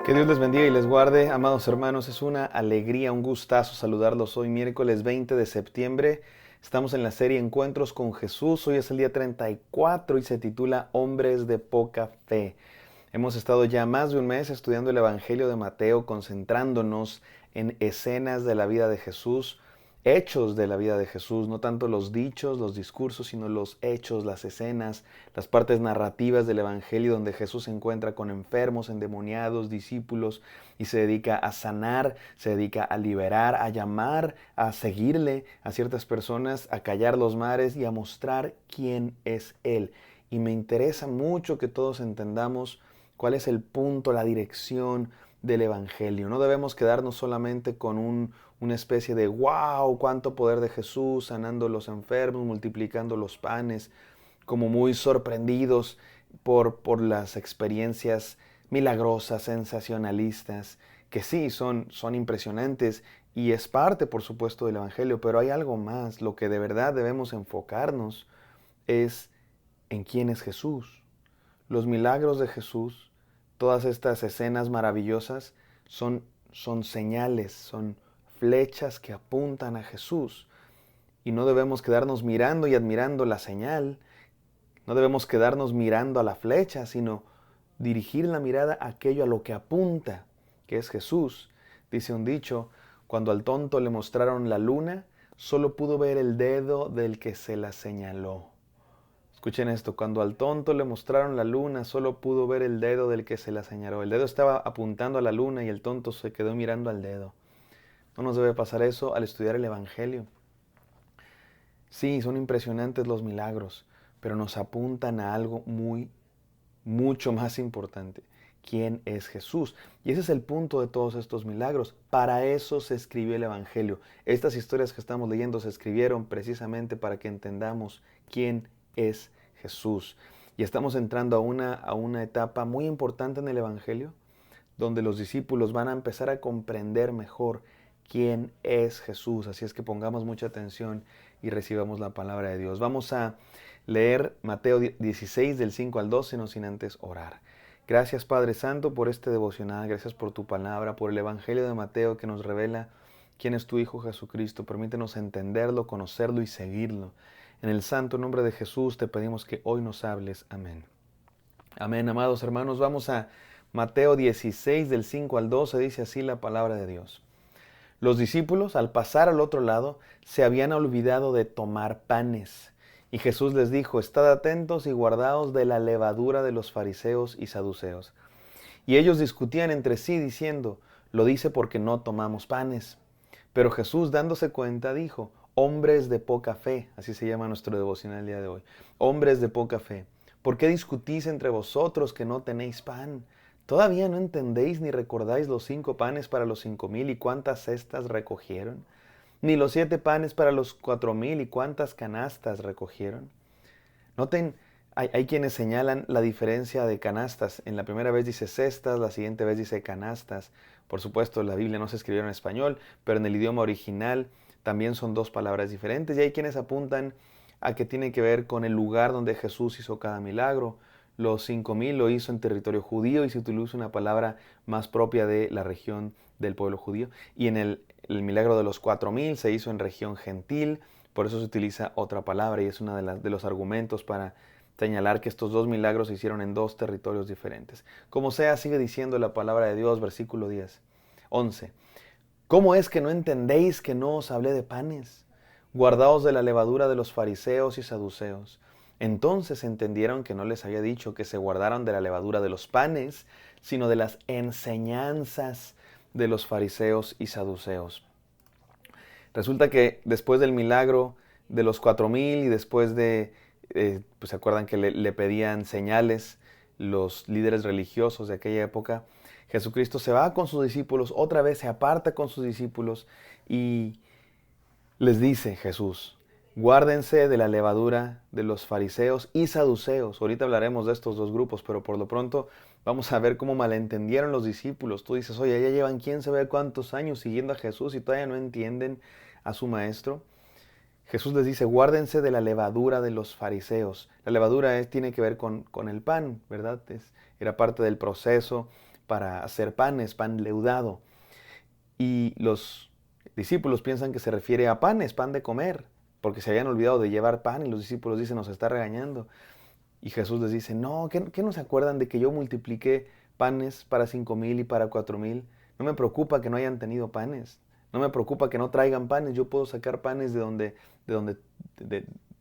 Que Dios les bendiga y les guarde, amados hermanos. Es una alegría, un gustazo saludarlos hoy miércoles 20 de septiembre. Estamos en la serie Encuentros con Jesús. Hoy es el día 34 y se titula Hombres de poca fe. Hemos estado ya más de un mes estudiando el Evangelio de Mateo, concentrándonos en escenas de la vida de Jesús, hechos de la vida de Jesús, no tanto los dichos, los discursos, sino los hechos, las escenas, las partes narrativas del Evangelio donde Jesús se encuentra con enfermos, endemoniados, discípulos y se dedica a sanar, se dedica a liberar, a llamar, a seguirle a ciertas personas, a callar los mares y a mostrar quién es Él. Y me interesa mucho que todos entendamos cuál es el punto, la dirección del Evangelio. No debemos quedarnos solamente con una especie de wow, cuánto poder de Jesús, sanando los enfermos, multiplicando los panes, como muy sorprendidos por las experiencias milagrosas, sensacionalistas, que sí, son impresionantes y es parte, por supuesto, del Evangelio, pero hay algo más. Lo que de verdad debemos enfocarnos es en quién es Jesús. Los milagros de Jesús, todas estas escenas maravillosas, son señales, son flechas que apuntan a Jesús. Y no debemos quedarnos mirando y admirando la señal, no debemos quedarnos mirando a la flecha, sino dirigir la mirada a aquello a lo que apunta, que es Jesús. Dice un dicho, cuando al tonto le mostraron la luna, solo pudo ver el dedo del que se la señaló. Escuchen esto, cuando al tonto le mostraron la luna, solo pudo ver el dedo del que se la señaló. El dedo estaba apuntando a la luna y el tonto se quedó mirando al dedo. No nos debe pasar eso al estudiar el Evangelio. Sí, son impresionantes los milagros, pero nos apuntan a algo mucho más importante. ¿Quién es Jesús? Y ese es el punto de todos estos milagros. Para eso se escribió el Evangelio. Estas historias que estamos leyendo se escribieron precisamente para que entendamos quién es Jesús. Y estamos entrando a una etapa muy importante en el Evangelio, donde los discípulos van a empezar a comprender mejor quién es Jesús. Así es que pongamos mucha atención y recibamos la palabra de Dios. Vamos a leer Mateo 16 del 5 al 12, no sin antes orar. Gracias Padre Santo por este devocional, gracias por tu palabra, por el Evangelio de Mateo que nos revela quién es tu Hijo Jesucristo. Permítenos entenderlo, conocerlo y seguirlo. En el santo nombre de Jesús te pedimos que hoy nos hables. Amén. Amén, amados hermanos. Vamos a Mateo 16 del 5 al 12, dice así la palabra de Dios. Los discípulos, al pasar al otro lado, se habían olvidado de tomar panes. Y Jesús les dijo, estad atentos y guardaos de la levadura de los fariseos y saduceos. Y ellos discutían entre sí diciendo, lo dice porque no tomamos panes. Pero Jesús, dándose cuenta, dijo, hombres de poca fe, así se llama nuestro devocional el día de hoy, hombres de poca fe, ¿por qué discutís entre vosotros que no tenéis pan? ¿Todavía no entendéis ni recordáis los 5 panes para los 5,000 y cuántas cestas recogieron? Ni los 7 panes para los 4,000 y cuántas canastas recogieron. Noten, hay quienes señalan la diferencia de canastas. En la primera vez dice cestas, la siguiente vez dice canastas. Por supuesto, la Biblia no se escribió en español, pero en el idioma original también son 2 palabras diferentes. Y hay quienes apuntan a que tiene que ver con el lugar donde Jesús hizo cada milagro. Los 5,000 lo hizo en territorio judío y se utiliza una palabra más propia de la región del pueblo judío. Y en el milagro de los 4,000 se hizo en región gentil. Por eso se utiliza otra palabra y es uno de los argumentos para señalar que estos 2 milagros se hicieron en 2 territorios diferentes. Como sea, sigue diciendo la palabra de Dios, versículo 10, 11. ¿Cómo es que no entendéis que no os hablé de panes? Guardaos de la levadura de los fariseos y saduceos. Entonces entendieron que no les había dicho que se guardaran de la levadura de los panes, sino de las enseñanzas de los fariseos y saduceos. Resulta que después del milagro de los 4,000 y después pues se acuerdan que le pedían señales los líderes religiosos de aquella época, Jesucristo se va con sus discípulos, otra vez se aparta con sus discípulos y les dice Jesús, guárdense de la levadura de los fariseos y saduceos. Ahorita hablaremos de estos 2 grupos, pero por lo pronto vamos a ver cómo malentendieron los discípulos. Tú dices, oye, ya llevan quién sabe cuántos años siguiendo a Jesús y todavía no entienden a su maestro. Jesús les dice, guárdense de la levadura de los fariseos. La levadura tiene que ver con el pan, ¿verdad? Era parte del proceso para hacer panes, pan leudado. Y los discípulos piensan que se refiere a panes, pan de comer, porque se habían olvidado de llevar pan y los discípulos dicen, nos está regañando. Y Jesús les dice, no, ¿qué no se acuerdan de que yo multipliqué panes para 5,000 y para 4,000? No me preocupa que no hayan tenido panes. No me preocupa que no traigan panes. Yo puedo sacar panes de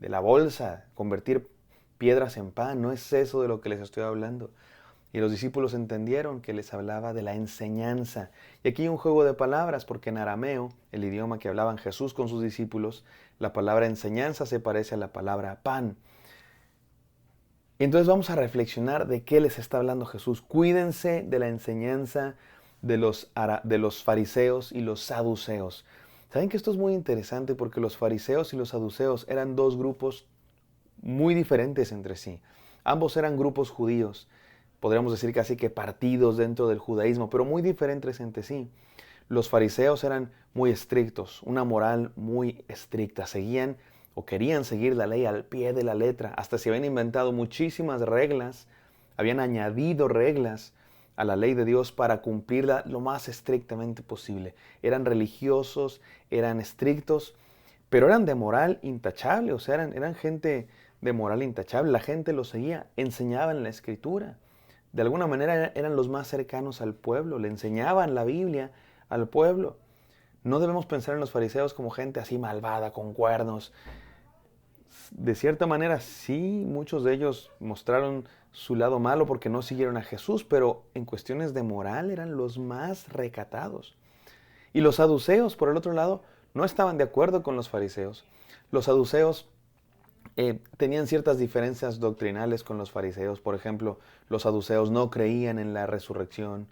la bolsa, convertir piedras en pan. No es eso de lo que les estoy hablando. Y los discípulos entendieron que les hablaba de la enseñanza. Y aquí hay un juego de palabras, porque en arameo, el idioma que hablaban Jesús con sus discípulos, la palabra enseñanza se parece a la palabra pan. Y entonces vamos a reflexionar de qué les está hablando Jesús. Cuídense de la enseñanza de los fariseos y los saduceos. ¿Saben que esto es muy interesante? Porque los fariseos y los saduceos eran dos grupos muy diferentes entre sí. Ambos eran grupos judíos, podríamos decir casi que partidos dentro del judaísmo, pero muy diferentes entre sí. Los fariseos eran muy estrictos, una moral muy estricta, seguían o querían seguir la ley al pie de la letra, hasta se habían inventado muchísimas reglas, habían añadido reglas a la ley de Dios para cumplirla lo más estrictamente posible. Eran religiosos, eran estrictos, pero eran de moral intachable, o sea, eran gente de moral intachable. La gente los seguía, enseñaban la Escritura. De alguna manera eran los más cercanos al pueblo, le enseñaban la Biblia al pueblo. No debemos pensar en los fariseos como gente así malvada, con cuernos. De cierta manera, sí, muchos de ellos mostraron su lado malo porque no siguieron a Jesús, pero en cuestiones de moral eran los más recatados. Y los saduceos, por el otro lado, no estaban de acuerdo con los fariseos. Los saduceos tenían ciertas diferencias doctrinales con los fariseos. Por ejemplo, los saduceos no creían en la resurrección.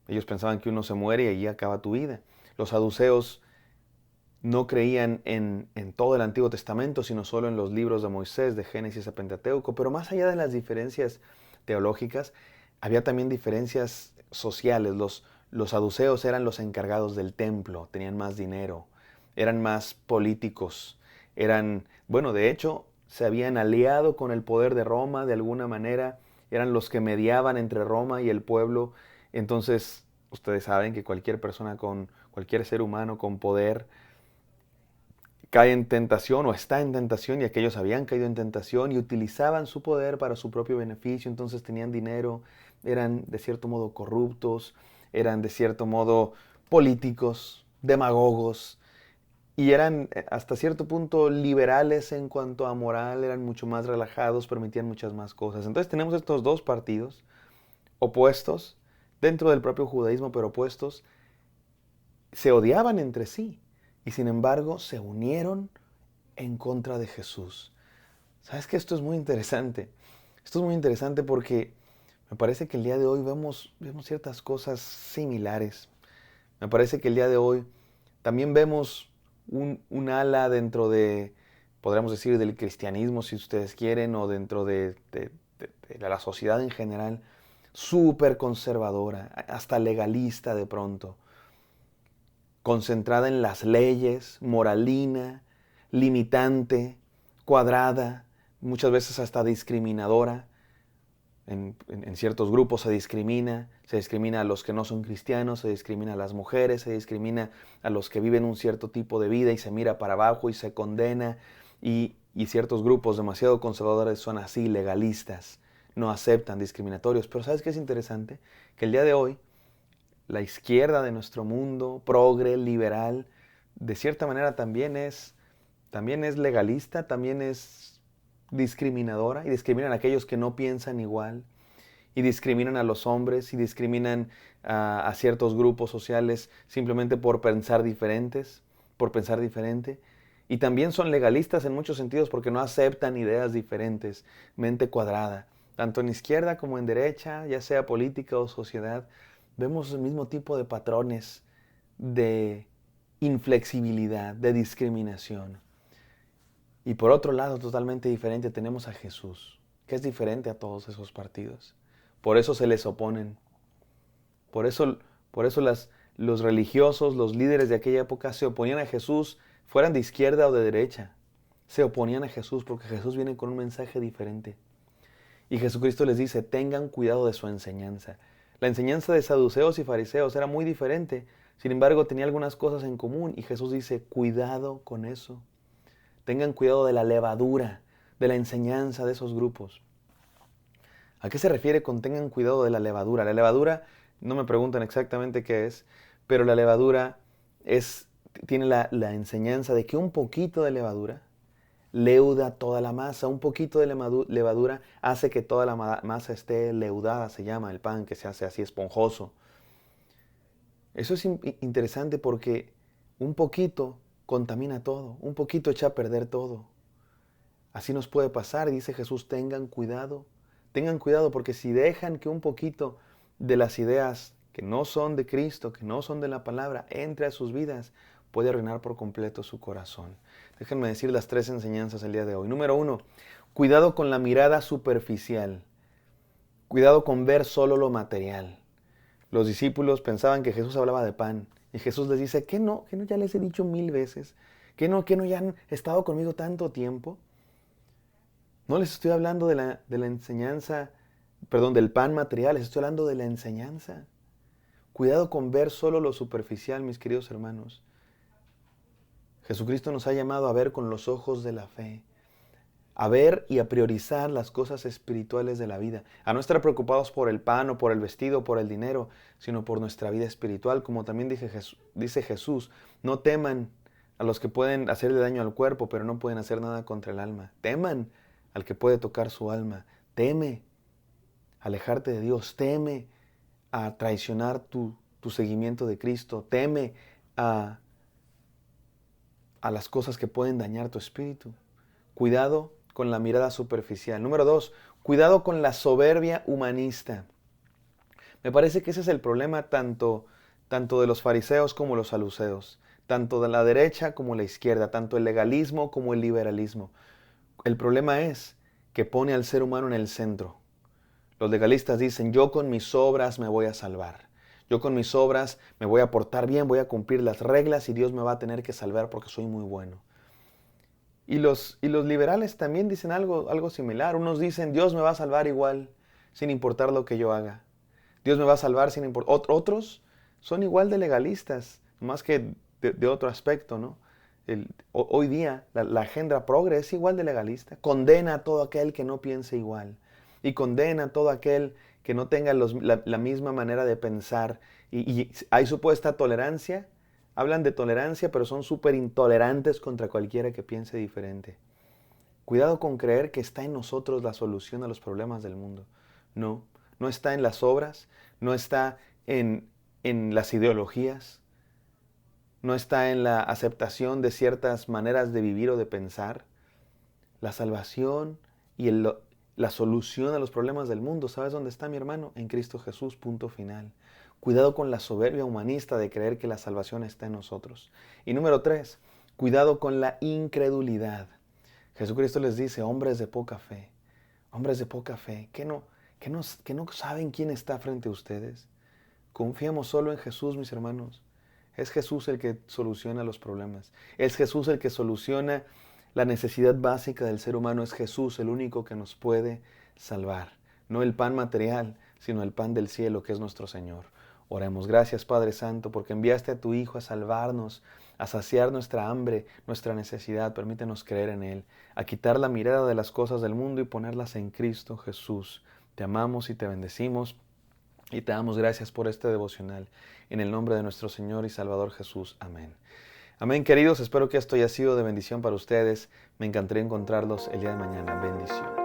Ellos pensaban que uno se muere y allí acaba tu vida. Los saduceos no creían en todo el Antiguo Testamento, sino solo en los libros de Moisés, de Génesis a Pentateuco. Pero más allá de las diferencias teológicas, había también diferencias sociales. Los saduceos eran los encargados del templo, tenían más dinero, eran más políticos, de hecho, se habían aliado con el poder de Roma de alguna manera, eran los que mediaban entre Roma y el pueblo. Entonces, ustedes saben que cualquier ser humano con poder cae en tentación o está en tentación, y aquellos habían caído en tentación y utilizaban su poder para su propio beneficio. Entonces tenían dinero, eran de cierto modo corruptos, eran de cierto modo políticos, demagogos, y eran hasta cierto punto liberales en cuanto a moral, eran mucho más relajados, permitían muchas más cosas. Entonces tenemos estos dos partidos opuestos dentro del propio judaísmo, pero opuestos, se odiaban entre sí y sin embargo se unieron en contra de Jesús. ¿Sabes qué? Esto es muy interesante. Esto es muy interesante porque me parece que el día de hoy vemos ciertas cosas similares. Me parece que el día de hoy también vemos un ala dentro de, podríamos decir, del cristianismo, si ustedes quieren, o dentro de la sociedad en general, súper conservadora, hasta legalista de pronto, concentrada en las leyes, moralina, limitante, cuadrada, muchas veces hasta discriminadora. En ciertos grupos se discrimina a los que no son cristianos, se discrimina a las mujeres, se discrimina a los que viven un cierto tipo de vida y se mira para abajo y se condena. Y ciertos grupos demasiado conservadores son así, legalistas, no aceptan, discriminatorios. Pero ¿sabes qué es interesante? Que el día de hoy, la izquierda de nuestro mundo, progre, liberal, de cierta manera también es legalista, también es discriminadora, y discriminan a aquellos que no piensan igual, y discriminan a los hombres, y discriminan a ciertos grupos sociales simplemente por pensar diferente, y también son legalistas en muchos sentidos porque no aceptan ideas diferentes, mente cuadrada, tanto en izquierda como en derecha, ya sea política o sociedad. Vemos el mismo tipo de patrones de inflexibilidad, de discriminación. Y por otro lado, totalmente diferente, tenemos a Jesús, que es diferente a todos esos partidos. Por eso se les oponen. Por eso los religiosos, los líderes de aquella época se oponían a Jesús, fueran de izquierda o de derecha. Se oponían a Jesús porque Jesús viene con un mensaje diferente. Y Jesucristo les dice, tengan cuidado de su enseñanza. La enseñanza de saduceos y fariseos era muy diferente. Sin embargo, tenía algunas cosas en común y Jesús dice, cuidado con eso. Tengan cuidado de la levadura, de la enseñanza de esos grupos. ¿A qué se refiere con tengan cuidado de la levadura? La levadura, no me preguntan exactamente qué es, pero la levadura tiene la enseñanza de que un poquito de levadura leuda toda la masa. Un poquito de levadura hace que toda la masa esté leudada, se llama el pan, que se hace así esponjoso. Eso es interesante porque un poquito contamina todo, un poquito echa a perder todo. Así nos puede pasar, dice Jesús, tengan cuidado porque si dejan que un poquito de las ideas que no son de Cristo, que no son de la palabra, entre a sus vidas, puede arruinar por completo su corazón. Déjenme decir las 3 enseñanzas el día de hoy. Número 1, cuidado con la mirada superficial. Cuidado con ver solo lo material. Los discípulos pensaban que Jesús hablaba de pan. Y Jesús les dice, ¿qué no ya les he dicho 1000 veces? ¿Qué no ya han estado conmigo tanto tiempo? No les estoy hablando de la enseñanza, perdón, del pan material, les estoy hablando de la enseñanza. Cuidado con ver solo lo superficial, mis queridos hermanos. Jesucristo nos ha llamado a ver con los ojos de la fe, a ver y a priorizar las cosas espirituales de la vida, a no estar preocupados por el pan o por el vestido o por el dinero, sino por nuestra vida espiritual, como también dice Jesús, no teman a los que pueden hacerle daño al cuerpo, pero no pueden hacer nada contra el alma. Teman al que puede tocar su alma. Teme alejarte de Dios, teme a traicionar tu seguimiento de Cristo, teme a las cosas que pueden dañar tu espíritu. Cuidado con la mirada superficial. Número 2, cuidado con la soberbia humanista. Me parece que ese es el problema tanto de los fariseos como los saduceos, tanto de la derecha como la izquierda, tanto el legalismo como el liberalismo. El problema es que pone al ser humano en el centro. Los legalistas dicen, yo con mis obras me voy a salvar. Yo con mis obras me voy a portar bien, voy a cumplir las reglas y Dios me va a tener que salvar porque soy muy bueno. Y los liberales también dicen algo similar. Unos dicen, Dios me va a salvar igual, sin importar lo que yo haga. Dios me va a salvar sin importar. Otros son igual de legalistas, más que de otro aspecto, ¿no? Hoy día la agenda progre es igual de legalista. Condena a todo aquel que no piense igual. Y condena a todo aquel que no tenga la misma manera de pensar. Y hay supuesta tolerancia. Hablan de tolerancia, pero son súper intolerantes contra cualquiera que piense diferente. Cuidado con creer que está en nosotros la solución a los problemas del mundo. No, no está en las obras, no está en las ideologías, no está en la aceptación de ciertas maneras de vivir o de pensar. La salvación y la solución a los problemas del mundo, ¿sabes dónde está, mi hermano? En Cristo Jesús, punto final. Cuidado con la soberbia humanista de creer que la salvación está en nosotros. Y número 3, cuidado con la incredulidad. Jesucristo les dice, hombres de poca fe, ¿que no saben quién está frente a ustedes? Confiamos solo en Jesús, mis hermanos. Es Jesús el que soluciona los problemas. Es Jesús el que soluciona la necesidad básica del ser humano. Es Jesús el único que nos puede salvar. No el pan material, sino el pan del cielo, que es nuestro Señor. Oremos. Gracias, Padre Santo, porque enviaste a tu Hijo a salvarnos, a saciar nuestra hambre, nuestra necesidad. Permítenos creer en Él, a quitar la mirada de las cosas del mundo y ponerlas en Cristo Jesús. Te amamos y te bendecimos y te damos gracias por este devocional. En el nombre de nuestro Señor y Salvador Jesús. Amén. Amén, queridos. Espero que esto haya sido de bendición para ustedes. Me encantaría encontrarlos el día de mañana. Bendición.